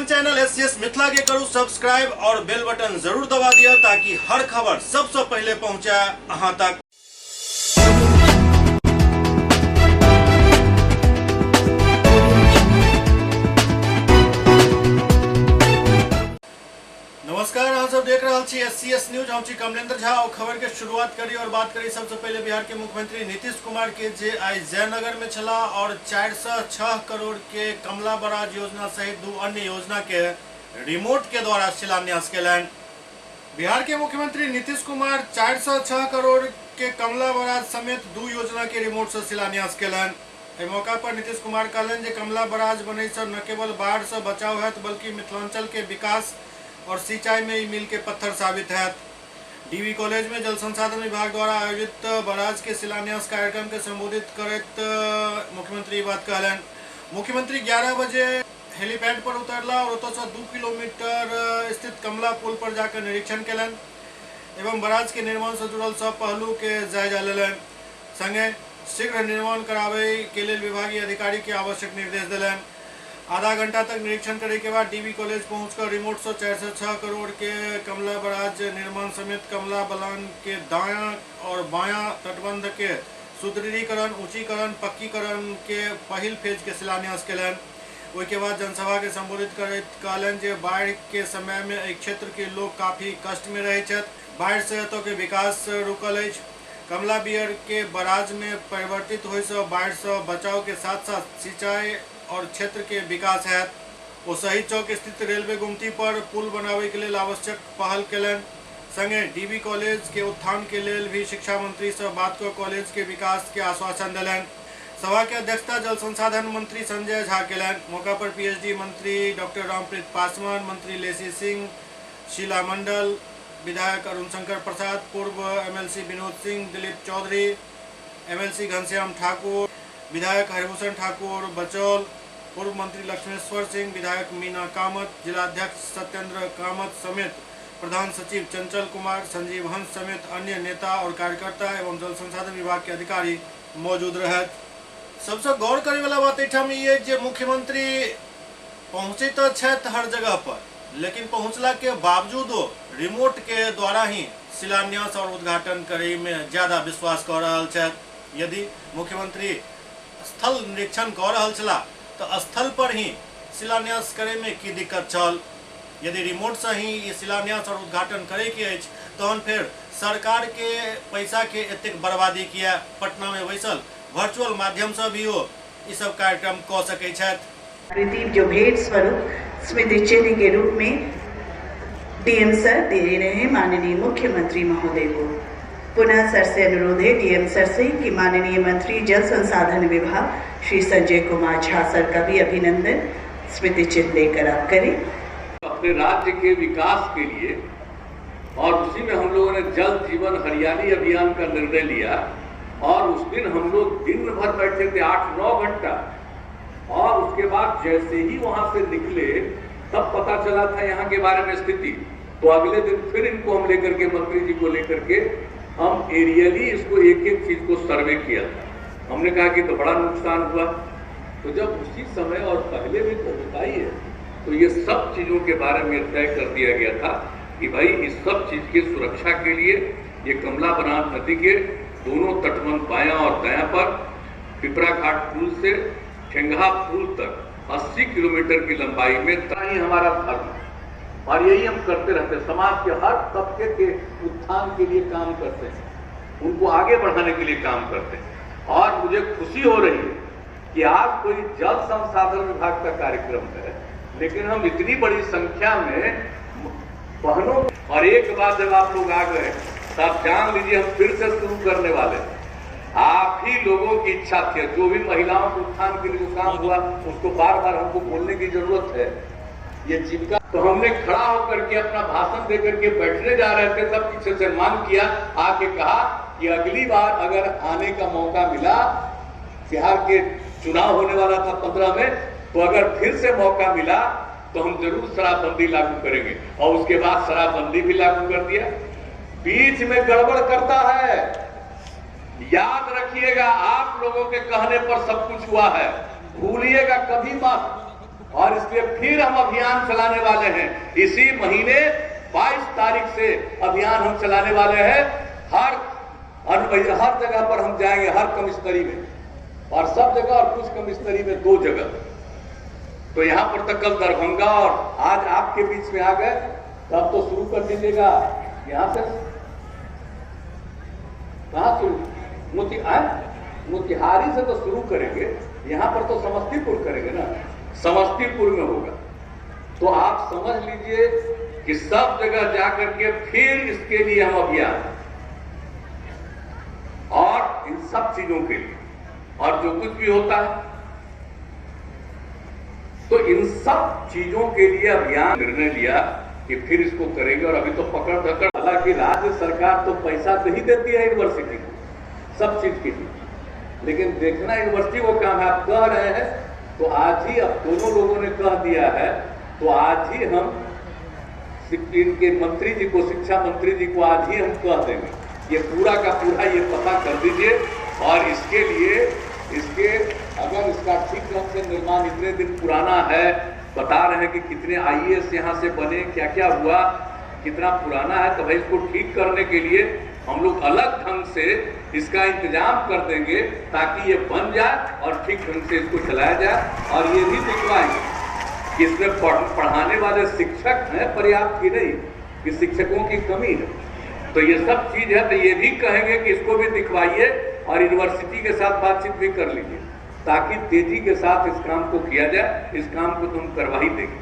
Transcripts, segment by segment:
अपन channel SCS Mithila के करू subscribe और बेल बटन जरूर दबा दिया ताकि हर खबर सबसे पहले पहुंचे अहां तक। नमस्कार, अहाँ सब देख रहा छी एससीएस न्यूज। हम छी कमलेंद्र झा और खबर के शुरुआत करी और बात करी सबसे पहले बिहार के मुख्यमंत्री नीतीश कुमार के जे आई जयनगर में छला और 406 करोड़ के कमला बराज योजना सहित दो अन्य योजना के रिमोट के द्वारा शिलान्यास केलन। बिहार के मुख्यमंत्री नीतीश कुमार 406 करोड़ के कमला बराज समेत दो योजना के रिमोट से शिलान्यास केलन। एहि मौका पर नीतीश कुमार कहलन जे कमला बराज बनै से न केवल बाढ़ से बचाव हैत बल्कि मिथिलांचल के विकास और सिंचाई में मील के पत्थर साबित है। डीवी कॉलेज में जल संसाधन विभाग द्वारा आयोजित बराज के शिलान्यास कार्यक्रम के संबोधित करत मुख्यमंत्री बात कहलन। मुख्यमंत्री 11 बजे हेलीपैड पर उतरला और ओतऽ से 2 किलोमीटर स्थित कमला पुल पर जाकर निरीक्षण केलन एवं बराज के निर्माण से जुड़ल सब पहलू के जायजा लेलन। संगे शीघ्र निर्माण कराबे के लिए विभागीय अधिकारी के आवश्यक निर्देश दिलन। आधा घंटा तक निरीक्षण करने के बाद डीवी कॉलेज पहुंचकर रिमोट से 406 करोड़ के कमला बराज निर्माण समेत कमला बलान के दायां और बायां तटबंध के सुदृढ़ीकरण, ऊंचीकरण, पक्कीकरण के पहिल फेज के शिलान्यास केलन। उसके बाद जनसभा के संबोधित करैत कहलन जे बाढ़ के समय में एहि क्षेत्र के लोग काफी कष्ट में रहे छथि। बाढ़ से एतऽ के विकास रुकल अछि। कमला बियर के बराज में परिवर्तित होय से बाढ़ से बचाव के साथ साथ सिंचाई और क्षेत्र के विकास है। वो शहीद चौक स्थित रेलवे गुमती पर पुल बनावे के लिए आवश्यक पहल केलन। संगे डीबी कॉलेज के उत्थान के लिए भी शिक्षा मंत्री से बात कर कॉलेज के विकास के आश्वासन दिलन। सभा के अध्यक्षता जल संसाधन मंत्री संजय झा केलन। मौका पर पीएचडी मंत्री डॉक्टर रामप्रीत पासवान, मंत्री लेसी सिंह, शीला मंडल, विधायक अरुण शंकर प्रसाद, पूर्व एमएलसी विनोद सिंह, दिलीप चौधरी, एमएलसी घनश्याम ठाकुर, विधायक हरिभूषण ठाकुर बचौल, पूर्व मंत्री लक्ष्मेश्वर सिंह, विधायक मीना कामत, जिलाध्यक्ष सत्येंद्र कामत समेत प्रधान सचिव चंचल कुमार, संजीव हंस समेत अन्य नेता और कार्यकर्ता एवं जल संसाधन विभाग के अधिकारी मौजूद रहे। सबसे गौर करे वाला बात एठाम ये जे मुख्यमंत्री पहुंचे तो छथि हर जगह पर, लेकिन पहुंचला के बावजूदो रिमोट के द्वारा ही शिलान्यास और उद्घाटन करे में ज्यादा विश्वास कर रहा छथि। यदि मुख्यमंत्री स्थल निरीक्षण कर रहा छला तो स्थल पर ही शिलान्यास करे में की दिक्कत छल। यदि रिमोट से ही ये शिलान्यास और उद्घाटन करे के अछि तहन फिर सरकार के पैसा के एतेक बर्बादी किया। पटना में बैसल वर्चुअल माध्यम से भी हो ये सब कार्यक्रम कह सकै छथि। जो भेंट स्वरूप स्मृति चिन्ह के रूप में डीएम सर दे रहे हैं माननीय मुख्यमंत्री महोदय को। पुनः सर से अनुरोध है डीएम सर से कि माननीय मंत्री जल संसाधन विभाग श्री संजय कुमार झा सर का भी अभिनंदन स्मृति चिन्ह देकर आप करें। अपने राज्य के विकास के लिए और उसी में हम लोगों ने जल जीवन हरियाली अभियान का निर्णय लिया और उस दिन हम लोग दिन भर बैठे थे 8-9 घंटा और उसके बाद जैसे ही वहां से निकले तब पता चला था यहाँ के बारे में स्थिति। तो अगले दिन फिर इनको हम लेकर के मंत्री जी को लेकर के हम एरियली इसको एक एक चीज को सर्वे किया था। हमने कहा कि तो बड़ा नुकसान हुआ। तो जब उसी समय और पहले भी तो होता ही है तो ये सब चीजों के बारे में तय कर दिया गया था कि भाई इस सब चीज की सुरक्षा के लिए ये कमला बराज नदी के दोनों तटबंध बायां और दायां पर पिपरा घाट पुल से ठेंगा पुल तक 80 किलोमीटर की लंबाई में ही हमारा धर्म और यही हम करते रहते। समाज के हर तबके के उत्थान के लिए काम करते हैं, उनको आगे बढ़ाने के लिए काम करते हैं। और मुझे खुशी हो रही है कि आज कोई जल संसाधन विभाग का कार्यक्रम है लेकिन हम इतनी बड़ी संख्या में बहनों और एक बार जब आप लोग आ गए तो आप जान लीजिए हम फिर से शुरू करने वाले। आप ही लोगों की इच्छा थी, जो भी महिलाओं के उत्थान के लिए जो काम हुआ उसको बार बार हमको बोलने की जरूरत है। ये जीविका तो हमने खड़ा होकर के अपना भाषण देकर के बैठने जा रहे थे, तब पीछे से मान किया, आके कहा कि अगली बार अगर आने का मौका मिला, बिहार के चुनाव होने वाला था 15 में, तो अगर फिर से मौका मिला तो हम जरूर शराबबंदी लागू करेंगे। और उसके बाद शराबबंदी भी लागू कर दिया। बीच में गड़बड़ करता है, याद रखिएगा, आप लोगों के कहने पर सब कुछ हुआ है, भूलिएगा कभी मत। और इसलिए फिर हम अभियान चलाने वाले हैं। इसी महीने 22 तारीख से अभियान हम चलाने वाले हैं। हर जगह पर हम जाएंगे, हर कमिश्नरी में, और सब जगह, और कुछ कमिश्नरी में 2 जगह। तो यहां पर तक कल दरभंगा और आज आपके बीच में आ गए, तो अब तो शुरू कर दीजिएगा। यहां से कहां शुरू? मोतिहारी से तो शुरू करेंगे, यहां पर तो समस्तीपुर करेंगे ना, समस्तीपुर में होगा। तो आप समझ लीजिए कि सब जगह जाकर के फिर इसके लिए हम अभियान, और इन सब चीजों के लिए, और जो कुछ भी होता है, तो इन सब चीजों के लिए अभियान निर्णय लिया कि फिर इसको करेंगे। और अभी तो पकड़ धकड़, हालांकि राज्य सरकार तो पैसा तो ही देती है यूनिवर्सिटी को सब चीज के लिए, लेकिन देखना यूनिवर्सिटी वो काम है। आप कह रहे हैं तो आज ही, अब दोनों लोगों ने कह दिया है, तो आज ही हम इनके मंत्री जी को, शिक्षा मंत्री जी को आज ही हम कह देंगे, ये पूरा का पूरा ये पता कर दीजिए। और इसके लिए, इसके अगर इसका ठीक ढंग से निर्माण, इतने दिन पुराना है, बता रहे हैं कि कितने IAS यहाँ से बने, क्या क्या हुआ, कितना पुराना है, तो भाई इसको ठीक करने के लिए हम लोग अलग ढंग से इसका इंतजाम कर देंगे, ताकि ये बन जाए और ठीक ढंग से इसको चलाया जाए। और ये भी दिखवाएंगे कि इसमें पढ़ाने वाले शिक्षक हैं पर्याप्त की नहीं, कि शिक्षकों की कमी है। तो ये सब चीज है, तो ये भी कहेंगे कि इसको भी दिखवाइए और यूनिवर्सिटी के साथ बातचीत भी कर लीजिए, ताकि तेजी के साथ इस काम को किया जाए। इस काम को तुम करवाई देंगे।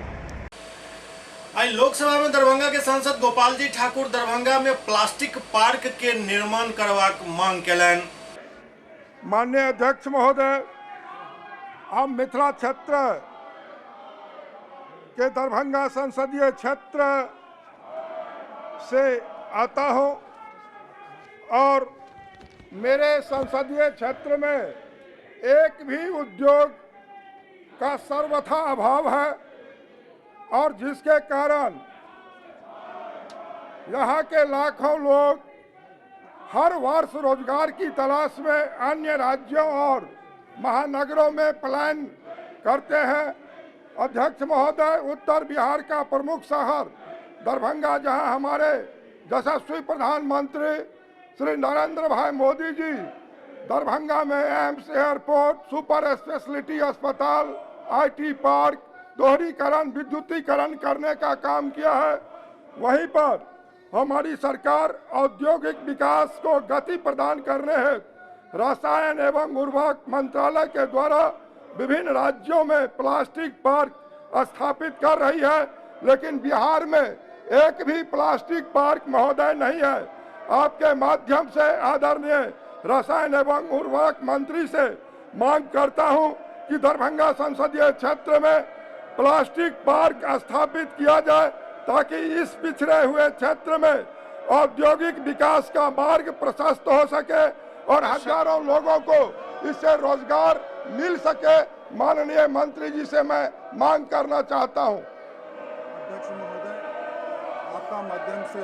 आई लोकसभा में दरभंगा के सांसद गोपाल जी ठाकुर दरभंगा में प्लास्टिक पार्क के निर्माण करबाक मांग केलनि। माननीय अध्यक्ष महोदय, हम मिथिला क्षेत्र के दरभंगा संसदीय क्षेत्र से आता हूं, और मेरे संसदीय क्षेत्र में एक भी उद्योग का सर्वथा अभाव है, और जिसके कारण यहाँ के लाखों लोग हर वर्ष रोजगार की तलाश में अन्य राज्यों और महानगरों में पलायन करते हैं। अध्यक्ष महोदय, उत्तर बिहार का प्रमुख शहर दरभंगा, जहां हमारे यशस्वी प्रधानमंत्री श्री नरेंद्र भाई मोदी जी दरभंगा में एम्स, एयरपोर्ट, सुपर स्पेशलिटी अस्पताल, IT पार्क, दोहरीकरण, विद्युतीकरण करने का काम किया है, वहीं पर हमारी सरकार औद्योगिक विकास को गति प्रदान करने हेतु रसायन एवं उर्वरक मंत्रालय के द्वारा विभिन्न राज्यों में प्लास्टिक पार्क स्थापित कर रही है, लेकिन बिहार में एक भी प्लास्टिक पार्क महोदय नहीं है। आपके माध्यम से आदरणीय रसायन एवं उर्वरक मंत्री से मांग करता हूं कि दरभंगा संसदीय क्षेत्र में प्लास्टिक पार्क स्थापित किया जाए, ताकि इस पिछड़े हुए क्षेत्र में औद्योगिक विकास का मार्ग प्रशस्त हो सके और हजारों लोगों को इससे रोजगार मिल सके। माननीय मंत्री जी से मैं मांग करना चाहता हूं। अध्यक्ष महोदय, आपका माध्यम से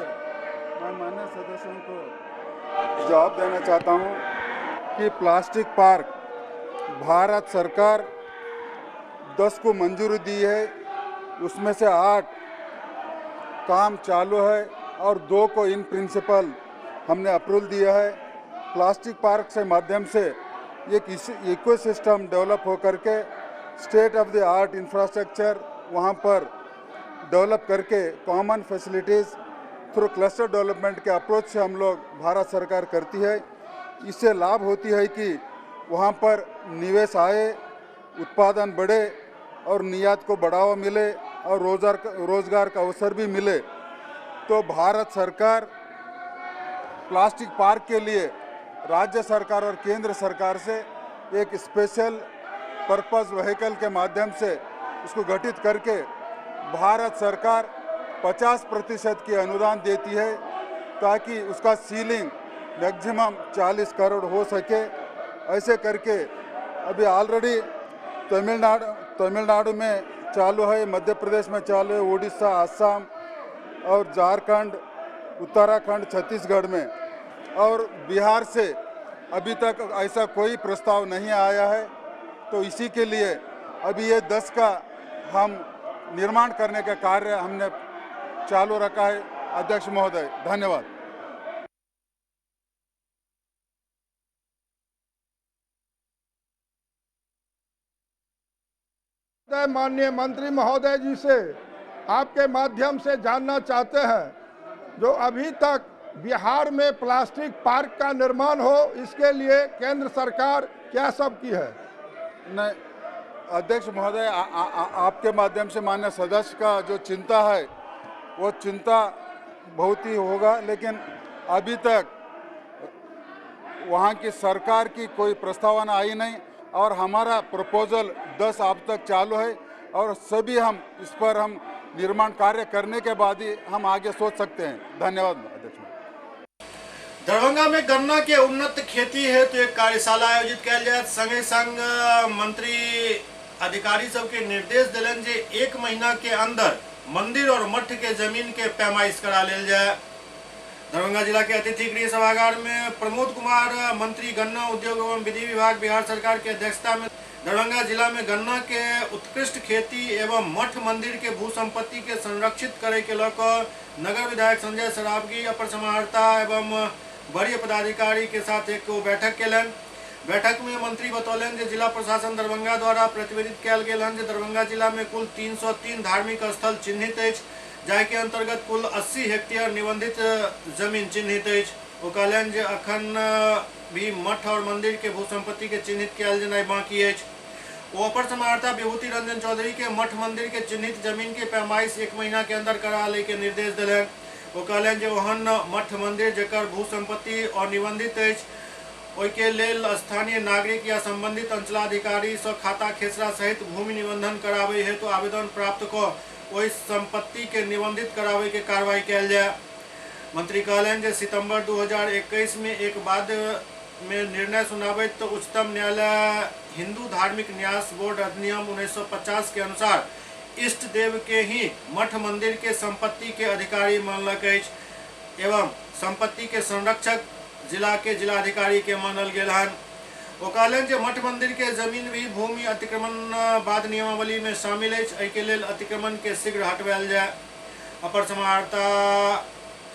मैं माननीय सदस्यों को जवाब देना चाहता हूं कि प्लास्टिक पार्क भारत सरकार 10 को मंजूरी दी है, उसमें से 8 काम चालू है और 2 को इन प्रिंसिपल हमने अप्रूवल दिया है। प्लास्टिक पार्क से माध्यम से एक इकोसिस्टम डेवलप होकर के state of the art infrastructure वहाँ पर डेवलप करके common facilities through cluster development के अप्रोच से हम लोग भारत सरकार करती है। इससे लाभ होती है कि वहाँ पर निवेश आए, उत्पादन बढ़े और निर्यात को बढ़ावा मिले और रोजगार का अवसर भी मिले। तो भारत सरकार प्लास्टिक पार्क के लिए राज्य सरकार और केंद्र सरकार से एक स्पेशल पर्पस व्हीकल के माध्यम से उसको गठित करके भारत सरकार 50% की अनुदान देती है, ताकि उसका सीलिंग मैक्सिमम 40 करोड़ हो सके। ऐसे करके अभी ऑलरेडी तमिलनाडु में चालू है, मध्य प्रदेश में चालू है, उड़ीसा, असम और झारखंड, उत्तराखंड, छत्तीसगढ़ में, और बिहार से अभी तक ऐसा कोई प्रस्ताव नहीं आया है। तो इसी के लिए अभी ये 10 का हम निर्माण करने का कार्य हमने चालू रखा है। अध्यक्ष महोदय, धन्यवाद। माननीय मंत्री महोदय जी से आपके माध्यम से जानना चाहते हैं, जो अभी तक बिहार में प्लास्टिक पार्क का निर्माण हो, इसके लिए केंद्र सरकार क्या सब की है? नहीं, अध्यक्ष महोदय, आपके माध्यम से माननीय सदस्य का जो चिंता है वो चिंता बहुत ही होगा, लेकिन अभी तक वहाँ की सरकार की कोई प्रस्तावना आई नहीं और हमारा प्रपोजल 10 अब तक चालू है और सभी हम इस पर हम निर्माण कार्य करने के बाद ही हम आगे सोच सकते हैं। धन्यवाद अध्यक्ष। दरभंगा में गन्ना के उन्नत खेती है तो एक कार्यशाला आयोजित कयल जायत। संगे संग मंत्री अधिकारी सबके निर्देश दिलन जे 1 महीना के अंदर मंदिर और मठ के जमीन के पैमाइश करा लेल जाए। दरभंगा जिला के अतिथि गृह सभागार में प्रमोद कुमार मंत्री गन्ना उद्योग एवं विधि विभाग बिहार सरकार की अध्यक्षता में दरभंगा जिला में गन्ना के उत्कृष्ट खेती एवं मठ मंदिर के भू संपत्ति के संरक्षित करे के लकर नगर विधायक संजय सरावगी अपर समाहर्ता एवं वरीय पदाधिकारी के साथ एक बैठक केलन। बैठक में मंत्री बतौलन जे जिला प्रशासन दरभंगा द्वारा प्रतिवेदित कयल गेल हन जे दरभंगा जिला में कुल 303 धार्मिक स्थल चिन्हित अछि, जाहि के अंतर्गत कुल 80 हेक्टेयर निबंधित जमीन चिन्हित अछि। ओ कहलन जे अखन भी मठ और मंदिर के भू संपत्ति के चिन्हित कयल जेनाइ बाकी अछि। ओ अपर समाहर्ता विभूति रंजन चौधरी के मठ मंदिर के चिन्हित जमीन के पैमाइश 1 महीना के अंदर करा ले के निर्देश दिलन। वो कहलन जे ओहन मठ मंदिर जेकर भू संपत्ति और निबंधित अछि ओहि के लेल स्थानीय नागरिक या संबंधित अंचलाधिकारी से खाता खेसरा सहित भूमि निबंधन करावे हेतु तो आवेदन प्राप्त कर ओहि संपत्ति के निबंधित करावे के कार्रवाई कयल जाए। मंत्री कहलन जे सितंबर 2021 में एक बाद में निर्णय सुनावे तो उच्चतम न्यायालय हिंदू धार्मिक न्यास बोर्ड अधिनियम 1950 के अनुसार इष्ट देव के ही मठ मंदिर के संपत्ति के अधिकारी मानलक अछि एवं संपत्ति के संरक्षक जिला के जिलाधिकारी के मानल गेल हन। ओ कहलन जे मठ मंदिर के जमीन भी भूमि अतिक्रमण बाद नियमावली में शामिल अछि, एहि के लेल अतिक्रमण के शीघ्र हटवायल जाए। अपर समाहर्ता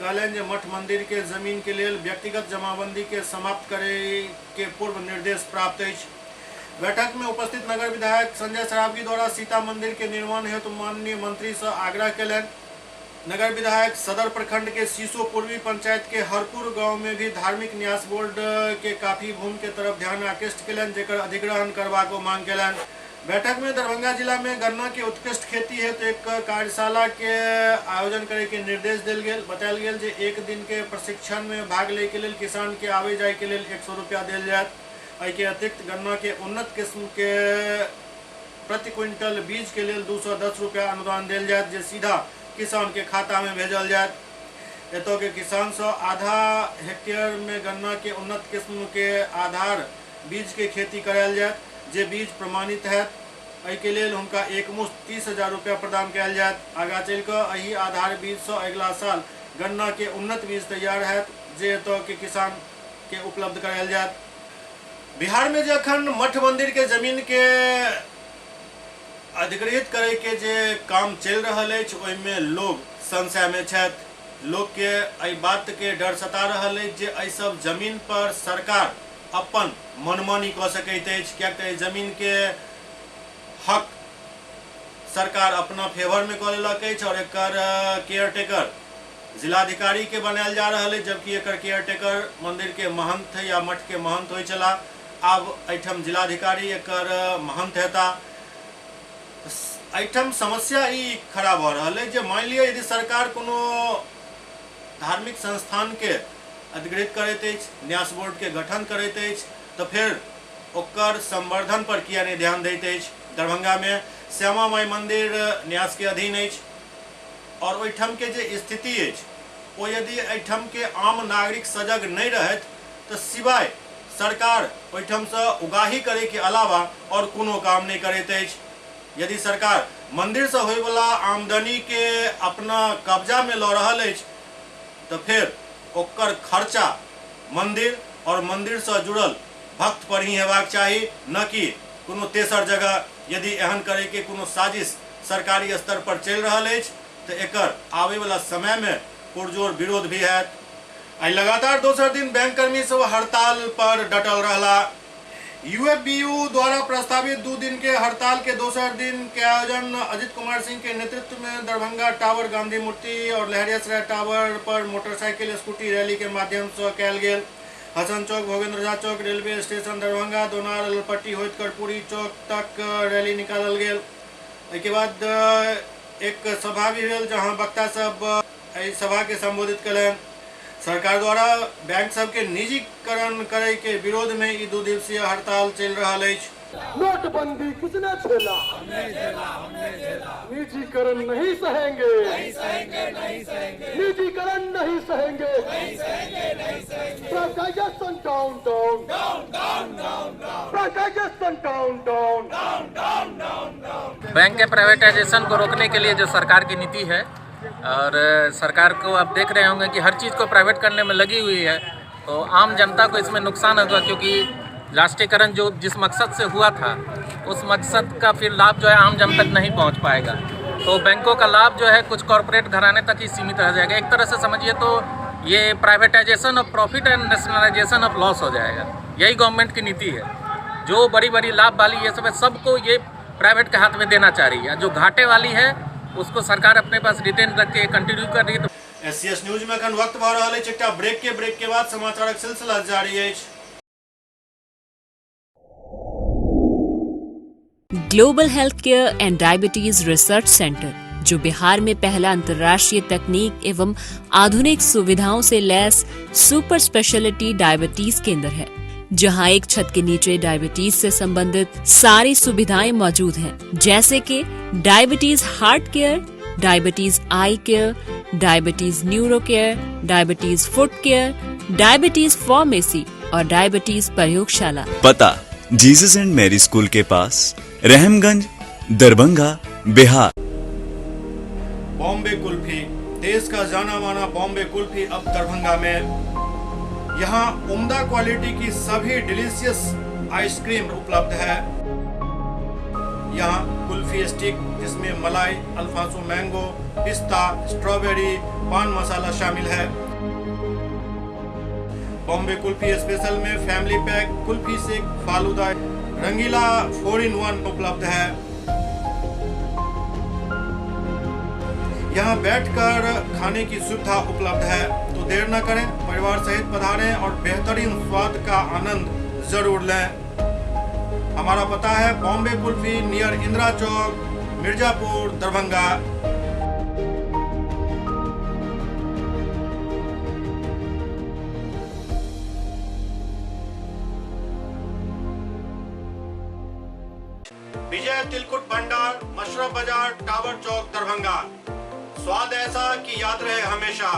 कहलन जे मठ मंदिर के जमीन के लेल व्यक्तिगत जमाबंदी के समाप्त करे के पूर्व निर्देश प्राप्त अछि। बैठक में उपस्थित नगर विधायक संजय सरावगी द्वारा सीता मंदिर के निर्माण हेतु माननीय मंत्री से आग्रह कलन। नगर विधायक सदर प्रखंड के सीसो पूर्वी पंचायत के हरपुर गांव में भी धार्मिक न्यास बोर्ड के काफी भूमि के तरफ ध्यान आकृष्ट कलन, जेकर अधिग्रहण करवा को मांग कलन। बैठक में दरभंगा जिला में गन्ना के उत्कृष्ट खेती हेतु एक कार्यशाला के आयोजन करे के निर्देश दिल गेल। बतायल गेल जे 1 दिन के प्रशिक्षण में भाग ले के लेल किसान के आवे जाय के लेल 100 रुपया दिल जायत। एहि के अतिरिक्त गन्ना के उन्नत किस्म के प्रति क्विंटल बीज के लेल 210 रुपया अनुदान दिल जायत, जे सीधा किसान के खाता में भेजल जायत। एतौ के किसान से आधा हेक्टेयर में गन्ना के उन्नत किस्म के आधार बीज के खेती करायल जायत, जे बीज प्रमाणित है। एहि के लेल हुनका एकमुश्त 30,000 रुपया प्रदान कयल जायत। आगा चल कर एहि आधार बीज से अगला साल गन्ना के उन्नत बीज तैयार हैत, जे एतौ के किसान के उपलब्ध करायल जायत। बिहार में जे अखन मठ मंदिर के जमीन के अधिग्रहित करे के जे काम चल रहा है, ओहिमे लोग संशय में छथि। लोग के एहि बात के डर सता रहा है जे एहि सब जमीन पर सरकार अपन मनमानी कऽ सकैत अछि, कियाक तऽ जमीन के हक सरकार अपना फेवर में कऽ लेलक अछि और एकर केयरटेकर जिलाधिकारी के बनायल जा रहा है, जबकि एकर केयरटेकर मंदिर के महंत या मठ के महंत होइ छला। आब एहिठाम जिलाधिकारी एकर महंत हेता। एहिठाम समस्या ई खड़ा भऽ रहल है जे मान लिअ यदि सरकार कोनो धार्मिक संस्थान के अधिग्रहित करैत अछि, न्यास बोर्ड के गठन करैत अछि, तो फिर ओकर संवर्धन पर किया नहीं ध्यान दैत अछि। दरभंगा में श्यामा माई मंदिर न्यास के अधीन अछि और ओहिठाम के जे स्थिति अछि ओ यदि एहिठाम के आम नागरिक सजग नहीं रहत तो सिवाय सरकार ओहिठाम से उगाही करे के अलावा और कोनो काम नहीं करैत अछि। यदि सरकार मंदिर से होय वाला आमदनी के अपना कब्जा में लऽ रहल अछि तो फिर ओकर खर्चा मंदिर और मंदिर से जुड़ल भक्त पर ही हेबाक चाही, न कि कोनो तेसर जगह। यदि एहन करे के कोनो साजिश सरकारी स्तर पर चल रहा है, तो एकर आवे वाला समय में पुरजोर विरोध भी है। आई लगातार दोसर दिन बैंक कर्मी सब हड़ताल पर डटल रहला। यूएफबीयू द्वारा प्रस्तावित 2 दिन के हड़ताल के दोसर दिन के आयोजन अजित कुमार सिंह के नेतृत्व में दरभंगा टावर, गांधी मूर्ति और लहरियासराय टावर पर मोटरसाइकिल स्कूटी रैली के माध्यम से कयल गेल। हसन चौक, भोगेंद्र झा चौक, रेलवे स्टेशन दरभंगा, दोनार, अलपट्टी होइत कर्पूरी चौक तक रैली निकालल गेल। के बाद एक सभा भी भेल जहां वक्ता सब सभा के संबोधित करें। सरकार द्वारा बैंक सब के निजीकरण करे के विरोध में ई 2 दिवसीय हड़ताल चल रहा है। नोटबंदी किसने झेला? निजीकरण नहीं सहेंगे, निजीकरण नहीं सहेंगे, privatisation down down, privatisation down down. Bank के प्राइवेटाइजेशन को रोकने के लिए जो सरकार की नीति है, और सरकार को आप देख रहे होंगे कि हर चीज़ को प्राइवेट करने में लगी हुई है, तो आम जनता को इसमें नुकसान होगा, क्योंकि राष्ट्रीयकरण जो जिस मकसद से हुआ था उस मकसद का फिर लाभ जो है आम जन तक नहीं पहुंच पाएगा। तो बैंकों का लाभ जो है कुछ कॉरपोरेट घराने तक ही सीमित रह जाएगा। एक तरह से समझिए तो ये privatisation of profit and nationalisation of loss हो जाएगा। यही गवर्नमेंट की नीति है। जो बड़ी बड़ी लाभ वाली ये सब है, सबको ये प्राइवेट के हाथ में देना चाह रही है। जो घाटे वाली है उसको सरकार अपने पास रिटेन रख के कंटिन्यू कर रही है। एससीएस न्यूज में अखन वक्त भऽ रहल अछि, एकटा ब्रेक के बाद समाचारक सिलसिला जारी अछि। Global health care and diabetes research centre, जो बिहार में पहला अंतर्राष्ट्रीय तकनीक एवं आधुनिक सुविधाओं से लैस सुपर स्पेशलिटी डायबिटीज केंद्र है, जहां एक छत के नीचे डायबिटीज से संबंधित सारी सुविधाएं मौजूद हैं, जैसे कि diabetes heart care, diabetes eye care, diabetes neuro care, diabetes foot care, diabetes pharmacy और डायबिटीज प्रयोगशाला। पता जीसस एंड मैरी स्कूल के पास, रहमगंज, दरभंगा, बिहार। बॉम्बे कुल्फी, देश का जाना माना बॉम्बे कुल्फी अब दरभंगा में। यहाँ उम्दा क्वालिटी की सभी डिलीशियस आइसक्रीम उपलब्ध है। यहाँ कुल्फी स्टिक जिसमें मलाई, अल्फांसो मैंगो, पिस्ता, स्ट्रॉबेरी, पान मसाला शामिल है। बॉम्बे कुल्फी स्पेशल में फैमिली पैक, कुल्फी सेक, फालूदा, रंगीला 4-in-1 उपलब्ध है। यहाँ बैठकर खाने की सुविधा उपलब्ध है, तो देर न करें, परिवार सहित पधारें और बेहतरीन स्वाद का आनंद जरूर लें। हमारा पता है बॉम्बे कुल्फी, नियर इंदिरा चौक, मिर्जापुर, दरभंगा। विजय तिलकुट भंडार, मशरफ बाजार, टावर चौक, दरभंगा। स्वाद ऐसा कि याद रहे हमेशा।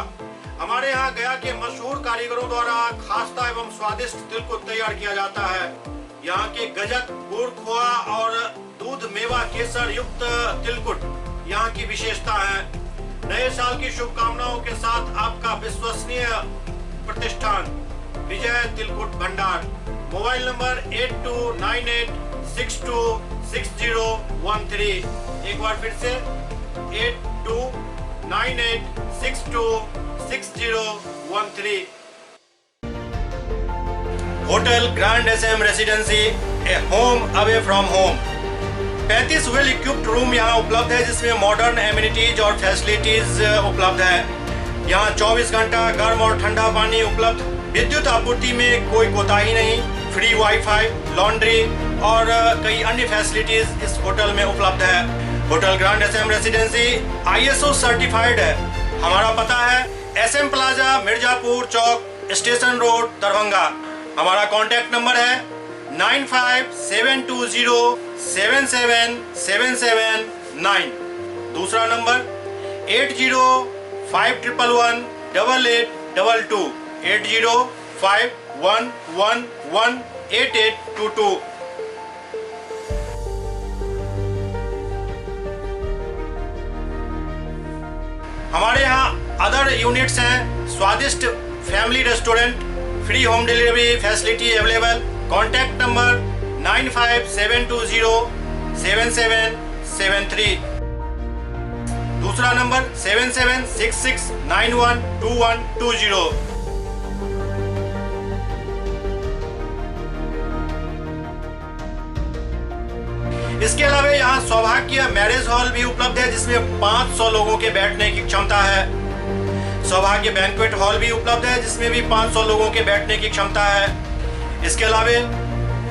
हमारे यहाँ गया के मशहूर कारीगरों द्वारा खास्ता एवं स्वादिष्ट तिलकुट तैयार किया जाता है। यहाँ के गजक, गुड़, खोआ और दूध मेवा केसर युक्त तिलकुट यहाँ की विशेषता है। नए साल की शुभकामनाओं के साथ आपका विश्वसनीय प्रतिष्ठान विजय तिलकुट भंडार। Mobile number 8298626013। एक बार फिर से 8298626013। Hotel grand SM residency, a home away from home. 35 well equipped room यहाँ उपलब्ध है, जिसमें मॉडर्न एमिनिटीज और फैसिलिटीज उपलब्ध है। यहाँ 24 घंटा गर्म और ठंडा पानी उपलब्ध। विद्युत आपूर्ति में कोई कोताही नहीं। फ्री वाईफाई, लॉन्ड्री और कई अन्य फैसिलिटीज इस होटल में उपलब्ध है। Hotel grand SM residency ISO certified है। हमारा पता है SM plaza, Mirzapur Chowk, station road, Darbhanga. हमारा कॉन्टैक्ट नंबर है 9572077779। दूसरा नंबर 8051118822, 8051118822। हमारे यहाँ अदर यूनिट्स हैं। स्वादिष्ट family restaurant, free home delivery facility available. Contact number 9572077773। दूसरा नंबर 7766912120। इसके अलावा यहाँ सौभाग्य मैरिज हॉल भी उपलब्ध है जिसमें 500 लोगों के बैठने की क्षमता है। सौभाग्य बैंक्वेट हॉल भी उपलब्ध है जिसमें भी 500 लोगों के बैठने की क्षमता है। इसके अलावा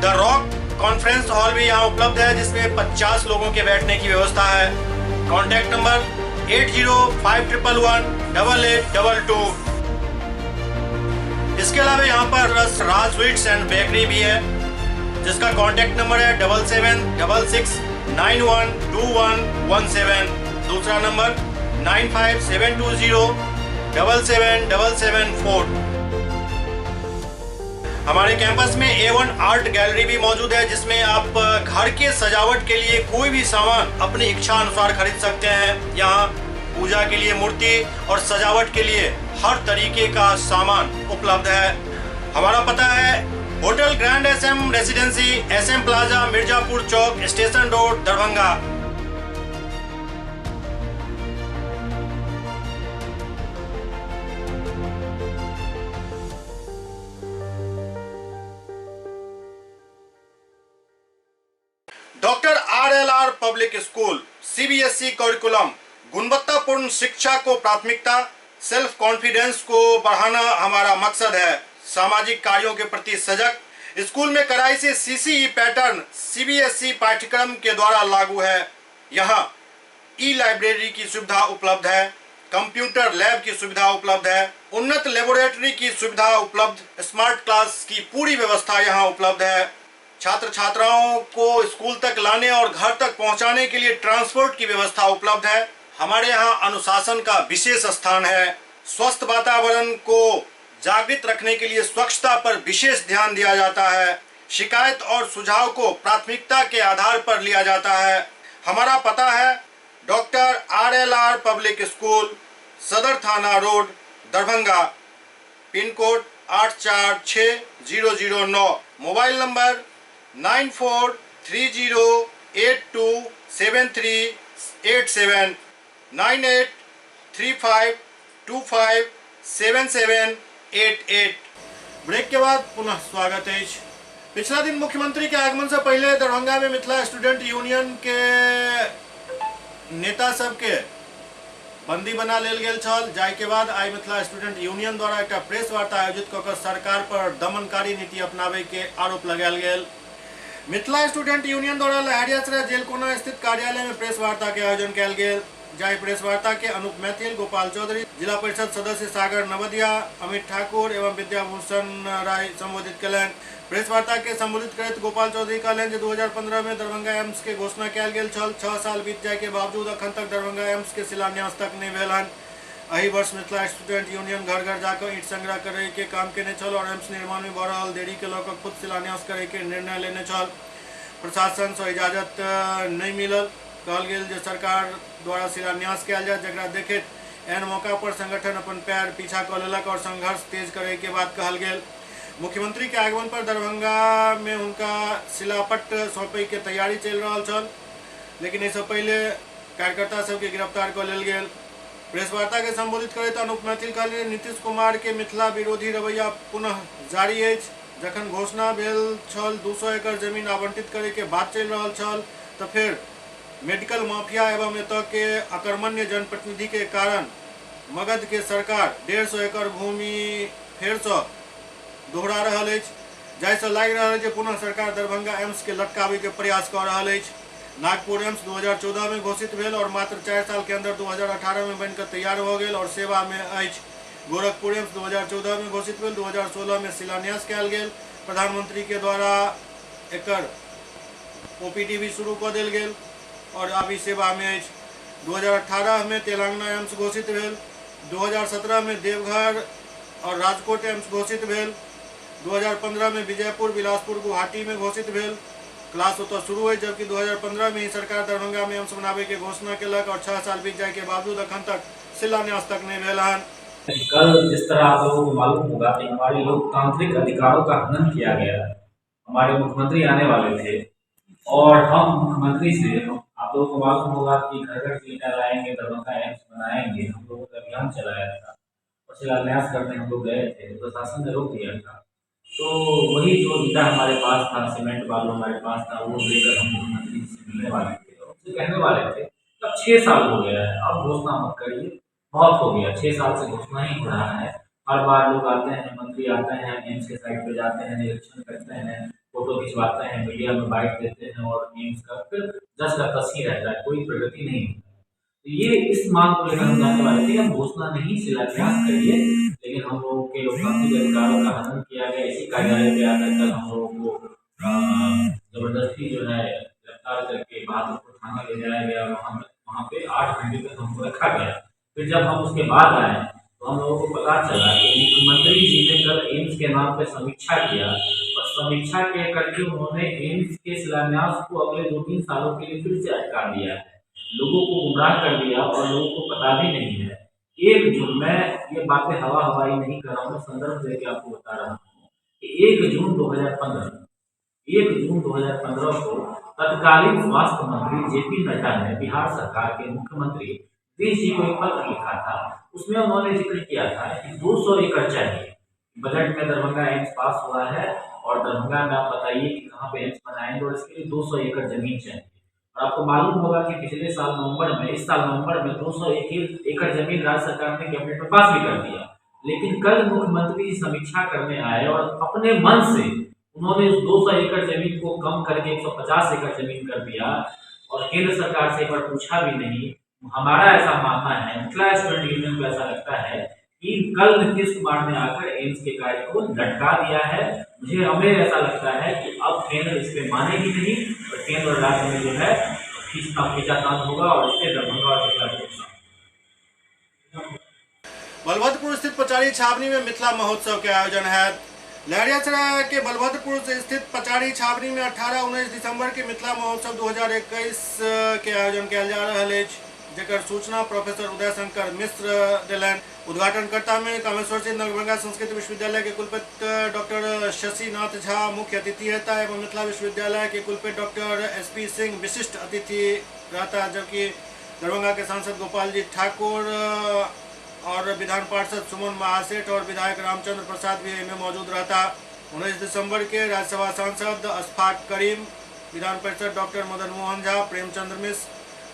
द रॉक कॉन्फ्रेंस हॉल भी यहाँ उपलब्ध है जिसमें 50 लोगों के बैठने की व्यवस्था है। Contact number 8051118822। इसके अलावा यहाँ पर राज स्वीट्स एंड बेकरी भी है जिसका कॉन्टैक्ट नंबर है 7766912117। दूसरा नंबर 9572077774। हमारे कैंपस में A1 आर्ट गैलरी भी मौजूद है जिसमें आप घर के सजावट के लिए कोई भी सामान अपनी इच्छा अनुसार खरीद सकते हैं। यहाँ पूजा के लिए मूर्ति और सजावट के लिए हर तरीके का सामान उपलब्ध है। हमारा पता है hotel grand SM residency, SM plaza, Mirzapur Chowk, station road, Darbhanga. Doctor RLR public school CBSE curriculum गुणवत्तापूर्ण शिक्षा को प्राथमिकता, सेल्फ कॉन्फिडेंस को बढ़ाना हमारा मकसद है। सामाजिक कार्यों के प्रति सजग। स्कूल में कड़ाई से CCE पैटर्न CBSE पाठ्यक्रम के द्वारा लागू है। यहाँ ई-लाइब्रेरी की सुविधा उपलब्ध है, कंप्यूटर लैब की सुविधा उपलब्ध है, उन्नत लेबोरेटरी की सुविधा उपलब्ध, स्मार्ट क्लास की पूरी व्यवस्था यहाँ उपलब्ध है। छात्र छात्राओं को स्कूल तक लाने और घर तक पहुंचाने के लिए ट्रांसपोर्ट की व्यवस्था उपलब्ध है। हमारे यहाँ अनुशासन का विशेष स्थान है। स्वस्थ वातावरण को जागृत रखने के लिए स्वच्छता पर विशेष ध्यान दिया जाता है। शिकायत और सुझाव को प्राथमिकता के आधार पर लिया जाता है। हमारा पता है doctor RLR public school, Sadar Thana road, Darbhanga, pin code 846009। Mobile number 9430827387 9835257788। Break के बाद पुनः स्वागत है। पिछला दिन मुख्यमंत्री के आगमन से पहले दरभंगा में मिथिला स्टूडेंट यूनियन के नेता सबके बंदी बना लेल गेल छल। जाय के बाद आई मिथिला स्टूडेंट यूनियन द्वारा एक प्रेस वार्ता आयोजित कऽ कऽ सरकार पर दमनकारी नीति अपनावे के आरोप लगायल गेल। मिथिला स्टूडेंट यूनियन द्वारा लहरियासराय जेल कोना स्थित कार्यालय में प्रेस वार्ता के आयोजन कयल गेल। जाहि प्रेस वार्ता के अनूप मैथिल, गोपाल चौधरी, जिला परिषद सदस्य सागर नवदिया, अमित ठाकुर एवं विद्याभूषण राय संबोधित कयलनि। प्रेस वार्ता के संबोधित करैत गोपाल चौधरी कहलनि जे 2015 में दरभंगा एम्स के घोषणा कयल गेल छल। 6 साल बीत जाय के बावजूद अखन तक दरभंगा एम्स के शिलान्यास तक नहीं भेल हन। एहि वर्ष मिथिला स्टूडेंट यूनियन घर घर जाकर ईंट संग्रह करे के काम केने छल और एम्स निर्माण में भऽ रहल देरी के लऽ कऽ खुद शिलान्यास करे के निर्णय लेने छल। प्रशासन से इजाजत नहीं मिलल। कहल गेल जे सरकार द्वारा शिलान्यास कयल जाय, जकरा देखैत एहन मौका पर संगठन अपन पैर पीछा कऽ लेलक और संघर्ष तेज करे के बात कहल गेल। मुख्यमंत्री के आगमन पर दरभंगा में उनका शिलापट सौंपे के तैयारी चल रहा छल, लेकिन इससे पहले कार्यकर्ता सबके गिरफ्तार कऽ लेल गेल। प्रेस वार्ता के संबोधित करैत अनूप मैथिल कहलनि नीतीश कुमार के मिथिला विरोधी रवैया पुनः जारी अछि। जखन घोषणा भेल छल 200 एकड़ जमीन आवंटित करे के बात चल रहा छल तो फिर मेडिकल माफिया एवं एतऽ के अकर्मण्य जनप्रतिनिधि के कारण मगध के सरकार 150 एकड़ भूमि फेर से दोहरा रहल अछि, जाहिसँ लागि रहल अछि पुनः सरकार दरभंगा एम्स के लटकावे के प्रयास कऽ रहल अछि। नागपुर एम्स 2014 में घोषित भेल और मात्र 4 साल के अंदर 2018 में बनकर तैयार हो गेल और सेवा में अछि। गोरखपुर एम्स 2014 में घोषित भेल, 2016 में शिलान्यास कयल गेल। प्रधानमंत्री के द्वारा एकर OPD भी शुरू कऽ देल गेल और अभी सेवा में अछि। 2018 में तेलंगाना एम्स घोषित भेल, 2017 में देवघर और राजकोट एम्स घोषित भेल, 2015 में विजयपुर, बिलासपुर, गुवाहाटी में घोषित भेल। क्लास होता शुरू है, जबकि 2015 में ही सरकार दरभंगा में एम्स बनावे के घोषणा केलक और 6 साल बीत जाए के बावजूद अखन तक शिलान्यास तक नहीं भेल हन। कल जिस तरह आप लोगों को मालूम होगा कि हमारे लोकतांत्रिक अधिकारों का हनन किया गया, हमारे मुख्यमंत्री आने वाले थे और हम मुख्यमंत्री से आप आप लोगों को मालूम होगा कि घर घर क्लिनिक लाएंगे, दरभंगा एम्स बनाएंगे, हम लोगों का अभियान चलाया था और शिलान्यास करने हम लोग गए थे, प्रशासन ने रोक दिया था। तो वही जो ईटा हमारे पास था, सीमेंट बालू हमारे पास था, वो लेकर हम मुख्यमंत्री से मिलने वाले थे और उनसे कहने वाले थे अब 6 साल हो गया है, अब घोषणा मत करिए, बहुत हो गया, 6 साल से घोषणा ही हो रहा है। हर बार लोग आते हैं, मंत्री आते हैं, एम्स के साइट पे जाते हैं, निरीक्षण करते हैं, फोटो खिंचवाते हैं, मीडिया में बाइट देते हैं और एम्स का फिर जस का तस ही रहता है, कोई प्रगति नहीं होती। तो ये इस मांग को लेकर हम जाने वाले थे, हम घोषणा नहीं शिलान्यास करिए, लेकिन हम लोगों के लोकतांत्रिक अधिकारों का हनन किया गया। इसी कार्यालय पे आकर कल हम लोगों को जबरदस्ती जो है गिरफ्तार करके बहादुरपुर थाना ले जाया गया, वहाँ पे 8 घंटे तक हमको रखा गया। फिर जब हम उसके बाद आए तो हम लोगों को पता चला कि मुख्यमंत्री जी ने कल एम्स के नाम पे समीक्षा किया और समीक्षा के करके उन्होंने एम्स के शिलान्यास को अगले 2-3 सालों के लिए फिर से अटका दिया है, लोगों को गुमराह कर दिया और लोगों को पता भी नहीं है। मैं ये बातें हवाई नहीं कर रहा हूँ, संदर्भ देके आपको बता रहा हूँ कि 1 जून 2015 को तत्कालीन स्वास्थ्य मंत्री जेपी नड्डा ने बिहार सरकार के मुख्यमंत्री नीतीश जी को एक पत्र लिखा था। उसमें उन्होंने जिक्र किया था कि 200 एकड़ चाहिए। बजट में दरभंगा एम्स पास हुआ है और दरभंगा में आप बताइए कि कहाँ पे एम्स बनाएंगे और इसके लिए 200 एकड़ जमीन चाहिए। और आपको मालूम होगा कि पिछले साल इस साल नवंबर में 201 एकड़ जमीन राज्य सरकार ने कैबिनेट में पास भी कर दिया। लेकिन कल मुख्यमंत्री जी समीक्षा करने आए और अपने मन से उन्होंने उस 200 एकड़ जमीन को कम करके 150 एकड़ जमीन कर दिया और केंद्र सरकार से एक बार पूछा भी नहीं। हमारा ऐसा मानना है, मिथिला स्टूडेंट यूनियन को ऐसा लगता है कि कल नीतीश कुमार ने आकर एम्स के कार्य को लटका दिया है। हमें ऐसा लगता है कि अब केंद्र इस पे मानेगी नहीं और केंद्र और राज्य में जो है खींचातान होगा और इससे दरभंगा और बलभद्रपुर स्थित पचारी छावनी में मिथिला महोत्सव के आयोजन है। लहरियासराय के बलभद्रपुर से स्थित पचारी छावनी में 18-19 दिसंबर के मिथिला महोत्सव 2021 के आयोजन किया जा रहा है, जेकर सूचना प्रोफेसर उदय शंकर मिश्र दिलन। उद्घाटनकर्ता में कामेश्वर सिंह दरभंगा संस्कृत विश्वविद्यालय के कुलपति डॉक्टर शशिनाथ झा मुख्य अतिथि रहता है एवं मिथिला विश्वविद्यालय के कुलपति डॉक्टर SP सिंह विशिष्ट अतिथि रहता है, जबकि दरभंगा के सांसद गोपाल जी ठाकुर और विधान पार्षद सुमन महासेठ और विधायक रामचंद्र प्रसाद भी इनमें मौजूद रहता। 19 दिसंबर के राज्यसभा सांसद अशफाक करीम, विधान परिषद डॉक्टर मदन मोहन झा, प्रेमचंद्र मिश्र,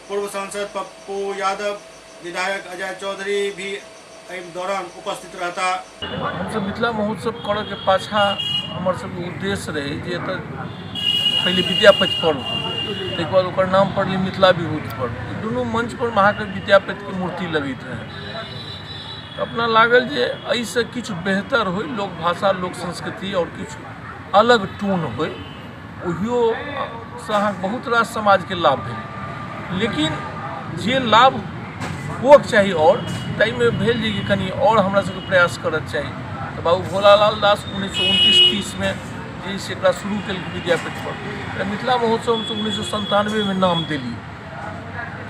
पूर्व सांसद पप्पू यादव, विधायक अजय चौधरी भी दौरान उपस्थित रहता। हम सब मिथिला महोत्सव करे के पाछा हमर सब उद्देश्य रहे जे पहले विद्यापति पर्व, एक बाद ओकर नाम पड़ल मिथिला विभूति पर्व। दोनों मंच पर महाकवि विद्यापति के मूर्ति लगैत रहे। अपना लागल जे ऐसे किछु बेहतर हो, लोक भाषा लोक संस्कृति और किछु अलग टून हो, ओहियो से बहुत रास समाज के लाभ भेल। लेकिन जे लाभ होक चाहिए और ताई में भेल जे कनी और हमरा सबके प्रयास करत चाहिए। तो बाबू भोलालाल दास 1929-30 में जे एकरा शुरू कल विद्यापति पर मिथिला महोत्सव हम 1997 में नाम दिली।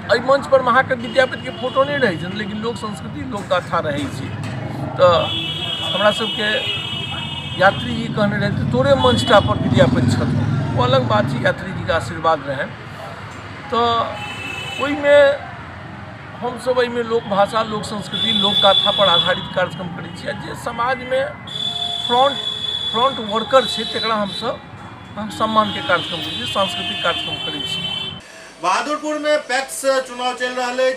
एहि मंच पर महाकवि विद्यापति के फोटो नहीं रही छन, लेकिन लोक संस्कृति लोक गाथा रही थी। तो हमरा सबके यात्री जी कहने रहे तोरे मंचटा पर विद्यापति छल, वो अलग बात है, यात्री जी का आशीर्वाद रहे। तो ओहि में हम सब एहिमे लोक भाषा लोक संस्कृति लोक गाथा पर आधारित कार्यक्रम करै छी। जे समाज में फ्रंट वर्कर छै तकरा हम सब सम्मान के कार्यक्रम करै छी, सांस्कृतिक कार्यक्रम करै छी। बहादुरपुर में पैक्स चुनाव चल रहा है,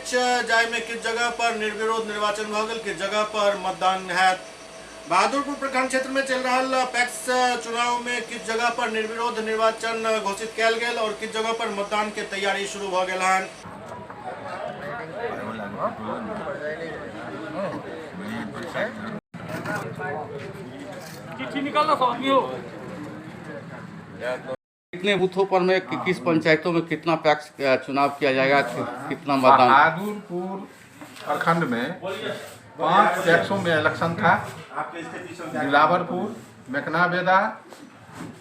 जाय में किस जगह पर निर्विरोध निर्वाचन भ गेल, किस जगह पर मतदान है। बहादुरपुर प्रखंड क्षेत्र में चल रहा पैक्स चुनाव में किस जगह पर निर्विरोध निर्वाचन घोषित किया गेल और किस जगह पर मतदान के तैयारी शुरू भ गेल है। चिट्ठी निकालना साथी हो। कितने बूथों पर में किस पंचायतों में कितना पैक्स चुनाव किया जाएगा, कितना मतदान? बहादुरपुर प्रखंड में 5 पैक्सों में इलेक्शन था। दिलावरपुर, मेकनाबेदा,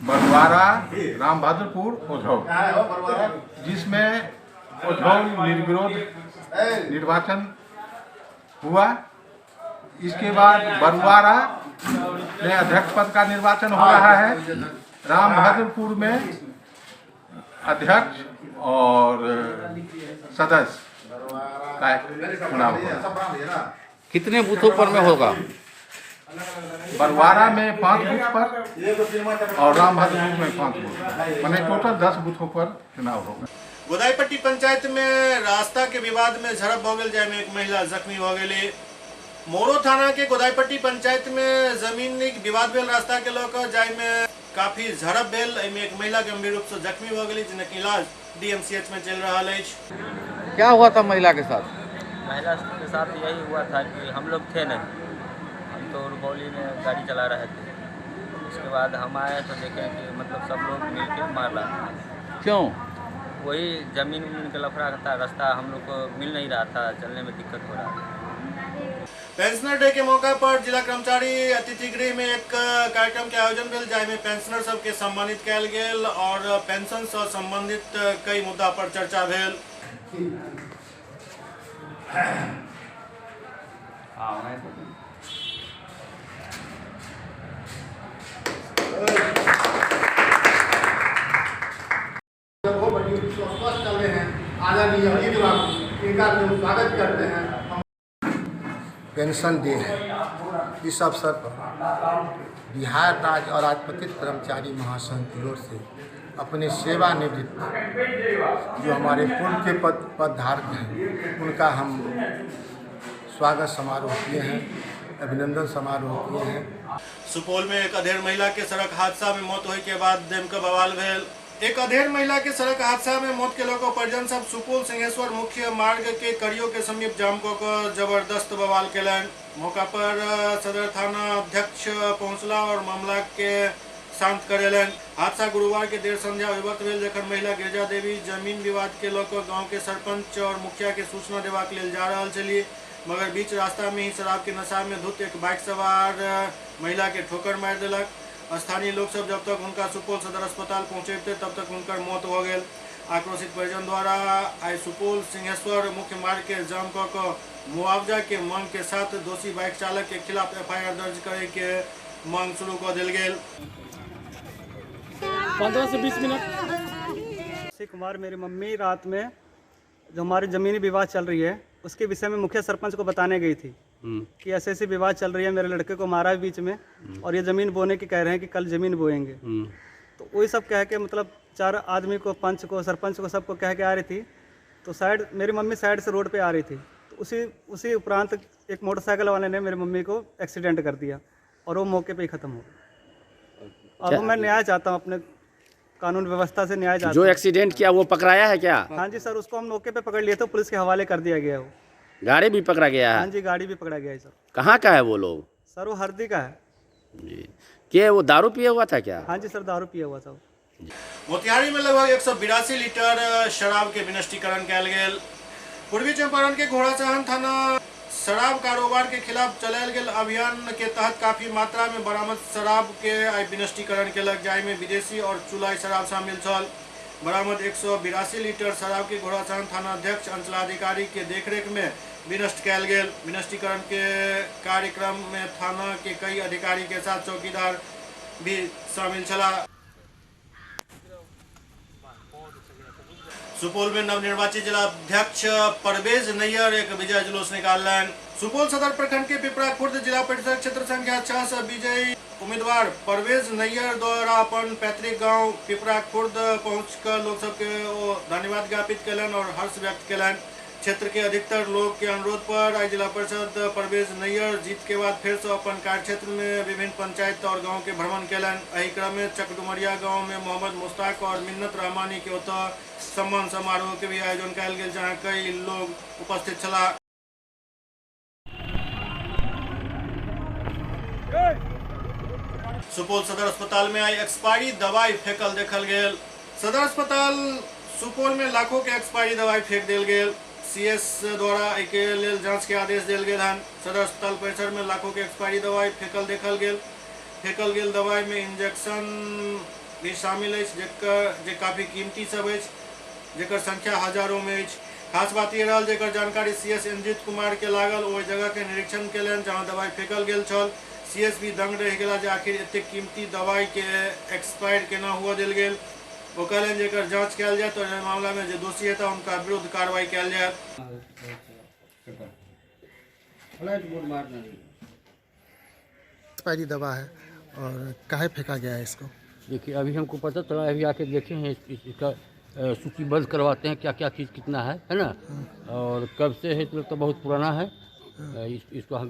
बरवारा, रामभद्रपुर, ओझौल, जिसमें ओझौल निर्विरोध निर्वाचन हुआ। इसके बाद बरवारा में अध्यक्ष पद का निर्वाचन हो रहा है। रामभद्रपुर में अध्यक्ष और सदस्य का चुनाव होगा। कितने बूथों पर में होगा? बरवारा में 5 बूथ पर और रामभद्रपुर में 5 बूथ पर, मैंने टोटल 10 बूथों पर चुनाव होगा। गोदाईपट्टी पंचायत में रास्ता के विवाद में झड़प हो गई, जाय में एक महिला जख्मी हो गई। मोरो थाना के गोदाईपट्टी पंचायत में जमीन विवाद भेल रास्ता के लोग, जाय में काफी झड़प भेल, में एक महिला गंभीर रूप से जख्मी हो गई, जिनके इलाज DMCH में चल रहा है। क्या हुआ था महिला के साथ? महिला के साथ यही हुआ था कि हम लोग थे नहीं, हम तो रुपौली में गाड़ी चला रहे थे। उसके बाद हम आए तो देखें कि मतलब सब लोग मिलकर मार रहा था। क्यों? वही जमीन का लफड़ा था, रास्ता हम लोग को मिल नहीं रहा था, चलने में दिक्कत हो रहा था। पेंशनर डे के मौका पर जिला कर्मचारी अतिथि गृह में एक कार्यक्रम के आयोजन भेल, जाय में पेंशनर सबके सम्मानित कयल गेल और पेंशन से संबंधित कई मुद्दा पर चर्चा भेल। चल रहे हैं आदरणीय अजीत बाबू, इनका हम स्वागत करते हैं। पेंशन डे है, इस अवसर पर बिहार राज्य और राजपत्रित कर्मचारी महासंघ की ओर से अपने सेवानिवृत्त जो हमारे पूर्व के पद धारक हैं, उनका हम स्वागत समारोह किए हैं, अभिनंदन समारोह किए हैं। सुपौल में एक अधेड़ महिला के सड़क हादसा में मौत होने के बाद दमकल बवाल भेल। एक अधेड़ महिला के सड़क हादसा में मौत के लोगों परिजन सब सुपौल सिंहेश्वर मुख्य मार्ग के कड़ियों के समीप जाम को जबरदस्त बवाल केलन। मौका पर सदर थाना अध्यक्ष पहुंचला और मामला के शांत करेलन। हादसा गुरुवार के देर संध्या विभक्त भेल, जखन महिला गिरजा देवी जमीन विवाद के लोग गाँव के सरपंच और मुखिया के सूचना देवा के लिए जा रहा चली, मगर बीच रास्ता में ही शराब के नशा में धुत एक बाइक सवार महिला के ठोकर मार दिलक। स्थानीय लोग सब जब तक उनका सुपौल सदर अस्पताल पहुँचे थे तब तक उनकर मौत हो गई। आक्रोशित परिजन द्वारा आज सुपौल सिंहेश्वर मुख्य मार्ग के जाम को मुआवजा के मांग के साथ दोषी बाइक चालक के खिलाफ FIR दर्ज करे के मांग शुरू कर दिल गई। 15 से 20 मिनट। कुमार मेरी मम्मी रात में जो हमारी ज़मीनी विवाद चल रही है उसके विषय में मुखिया सरपंच को बताने गई थी कि ऐसे ऐसे विवाद चल रही है, मेरे लड़के को मारा बीच में और ये ज़मीन बोने की कह रहे हैं कि कल ज़मीन बोएंगे। तो वही सब कह के मतलब 4 आदमी को, पंच को, सरपंच को, सबको कह के आ रही थी। तो साइड मेरी मम्मी साइड से रोड पे आ रही थी, तो उसी उपरांत एक मोटरसाइकिल वाले ने मेरी मम्मी को एक्सीडेंट कर दिया और वो मौके पे ही ख़त्म हो गया। अब मैं न्याय चाहता हूँ, अपने कानून व्यवस्था से न्याय चाहता हूँ। जो एक्सीडेंट किया वो पकड़ाया है क्या? हाँ जी सर, उसको हम मौके पे पकड़ लिए थे, पुलिस के हवाले कर दिया गया है। वो गाड़ी भी पकड़ा गया है? हाँ जी, गाड़ी भी पकड़ा गया है सर। कहाँ का है वो लोग? सर वो हरदी का है जी। क्या वो दारू पिया हुआ था क्या? हाँ जी सर, दारू पिया हुआ था। मोतिहारी में लगभग 182 लीटर शराब के विनष्टीकरण कयल गेल। पूर्वी चंपारण के घोड़ासहन थाना शराब कारोबार के खिलाफ चलायल गेल अभियान के तहत काफी मात्रा में बरामद शराब के विनष्टीकरण केलक, जाय में विदेशी और चुलाई शराब शामिल छल। बरामद 182 लीटर शराब के घोड़ासहन थाना अध्यक्ष अंचलाधिकारी के देखरेख में विनष्ट कयल गेल। विनष्टीकरण के कार्यक्रम में थाना के कई अधिकारी के साथ चौकीदार भी शामिल छला। सुपौल में नवनिर्वाचित जिला अध्यक्ष परवेज नैयर एक विजय जुलूस निकालन। सुपौल सदर प्रखंड के पिपरा खुर्द जिला परिषद क्षेत्र संख्या 6 से विजयी उम्मीदवार परवेज नैयर द्वारा अपन पैतृक गांव पिपरा खुर्द पहुंचकर लोग सबके धन्यवाद ज्ञापित कलन और हर्ष व्यक्त कलन। क्षेत्र के अधिकतर लोग के अनुरोध पर आज जिला परिषद परवेज नैयर जीत के बाद फिर से अपन कार्य क्षेत्र में विभिन्न पंचायत और गांव के भ्रमण कलन। एही क्रम में चकडुमरिया गांव में मोहम्मद मुश्ताक और मिन्नत रहमानी के ओतः सम्मान समारोह के भी आयोजन कयल गेल, जहां कई लोग उपस्थित छला। सुपौल सदर अस्पताल में आई एक्सपायरी दवाई फेंकल देखल गेल। सदर अस्पताल सुपौल में लाखों के एक्सपायरी दवाई फेंक देल गेल। CS द्वारा एके लेल जांच के आदेश देल गेल हन। सदर अस्पताल परिसर में लाखों के एक्सपायरी दवाई फेंकल देखल गेल। फेंकल गेल दवाई में इंजेक्शन भी शामिल है, जे काफी कीमती सब है, जेकर संख्या हजारों में है। खास बात यह रहल जेकर जानकारी CS इंजित कुमार के लागल, ओहि जगह के निरीक्षण केलन जहां दवाई फेंकल गेल छल। CS भी दंग रह गेला जे आखिर एते कीमती दवाई के एक्सपायर केना हुआ देल गेल। वो कहलन जेकर जांच किया जाए तो एहन मामला में जो दोषी है उनका विरुद्ध कार्रवाई किया जाए। एक्सपायरी दवा है और काहे फेंका गया है इसको? देखिए अभी हमको पता चला, अभी आके देखे हैं, इसका सूचीबद्ध करवाते हैं क्या क्या चीज़ कितना है ना, और कब से है तो बहुत पुराना है। इसको हम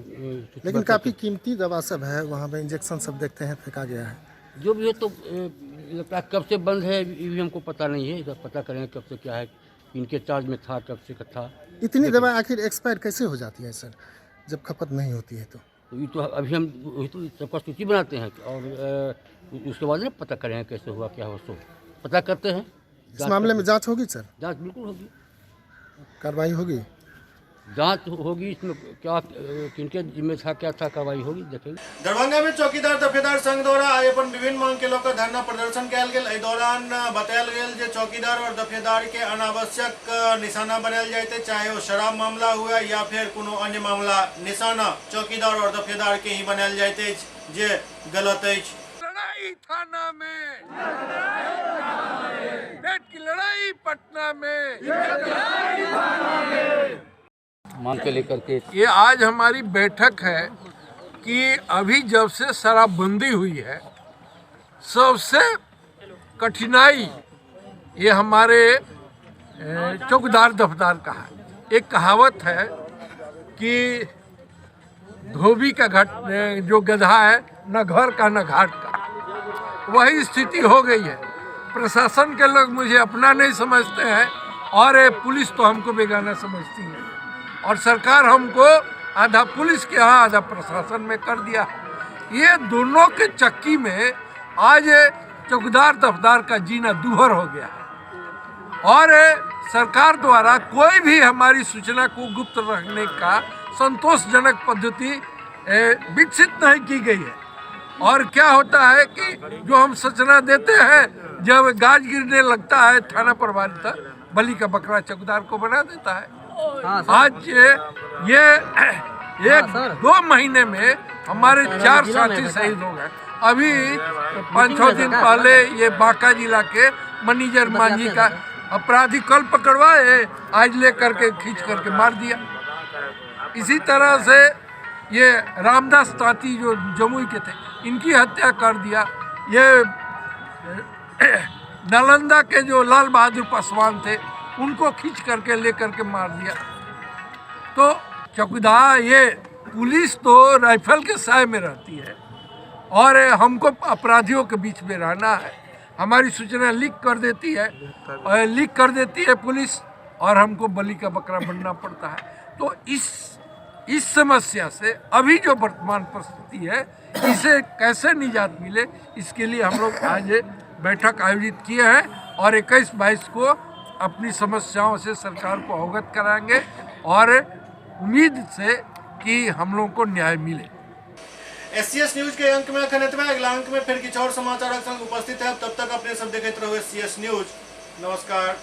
लेकिन काफ़ी कीमती दवा सब है, वहाँ पे इंजेक्शन सब देखते हैं फेंका गया है। जो भी है तो लगता है कब से बंद है ये भी हमको पता नहीं है, इधर पता करेंगे कब से क्या है, इनके चार्ज में था कब से था। इतनी दवा आखिर एक्सपायर कैसे हो जाती है सर, जब खपत नहीं होती है तो? ये तो अभी हम तो सबका सूची बनाते हैं और उसके बाद ना पता करेंगे कैसे हुआ क्या हुआ, सो पता करते हैं। इस मामले में जांच होगी सर? जांच बिल्कुल होगी, कार्रवाई होगी, जांच होगी, इसमें क्या किनके जिम्मे था क्या था, कार्रवाई होगी, देखेंगे। दरभंगा में चौकीदार दफेदार संघ द्वारा आइ अपन विभिन्न मांग के लेकर धरना प्रदर्शन कयल गेल। एहि दौरान बतायल गेल जे चौकीदार और दफेदार के अनावश्यक निशाना बनायल जाते, चाहे वो शराब मामला हुआ या फिर कोनो अन्य मामला, निशाना चौकीदार और दफेदार के ही बनायल जाते जे गलत है। लड़ाई थाना में, पेट की लड़ाई पटना में, मांग के लेकर के ये आज हमारी बैठक है कि अभी जब से शराबबंदी हुई है सबसे कठिनाई ये हमारे चौकीदार दफदार का है। एक कहावत है कि धोबी का घाट जो गधा है, न घर का न घाट का, वही स्थिति हो गई है। प्रशासन के लोग मुझे अपना नहीं समझते हैं और पुलिस तो हमको बेगाना समझती है, और सरकार हमको आधा पुलिस के यहाँ आधा प्रशासन में कर दिया। ये दोनों के चक्की में आज चौकीदार दफदार का जीना दूभर हो गया है और सरकार द्वारा कोई भी हमारी सूचना को गुप्त रखने का संतोषजनक पद्धति विकसित नहीं की गई है। और क्या होता है कि जो हम सूचना देते हैं, जब गाज गिरने लगता है थाना प्रभारी तक बलि का बकरा चौकीदार को बना देता है। आज ये 1-2 महीने में हमारे 4 साथी शहीद हो गए। अभी 5-6 दिन पहले ये बांका जिला के मैनेजर मांझी का अपराधी कल पकड़वाए, आज ले करके खींच करके मार दिया। इसी तरह से ये रामदास तांती जो जमुई के थे, इनकी हत्या कर दिया। ये नालंदा के जो लाल बहादुर पासवान थे, उनको खींच करके ले करके मार दिया। तो चौकीदार, ये पुलिस तो राइफल के साए में रहती है और हमको अपराधियों के बीच में रहना है। हमारी सूचना लीक कर देती है पुलिस, और हमको बलि का बकरा बनना पड़ता है। तो इस समस्या से अभी जो वर्तमान परिस्थिति है, इसे कैसे निजात मिले, इसके लिए हम लोग आज बैठक आयोजित किए हैं और 21-22 को अपनी समस्याओं से सरकार को अवगत कराएंगे और उम्मीद से कि हम लोगों को न्याय मिले। SCS न्यूज के अंक में अगला अंक में फिर कुछ और समाचार संग उपस्थित है। तब तक अपने सब देखते रहो SCS न्यूज। नमस्कार।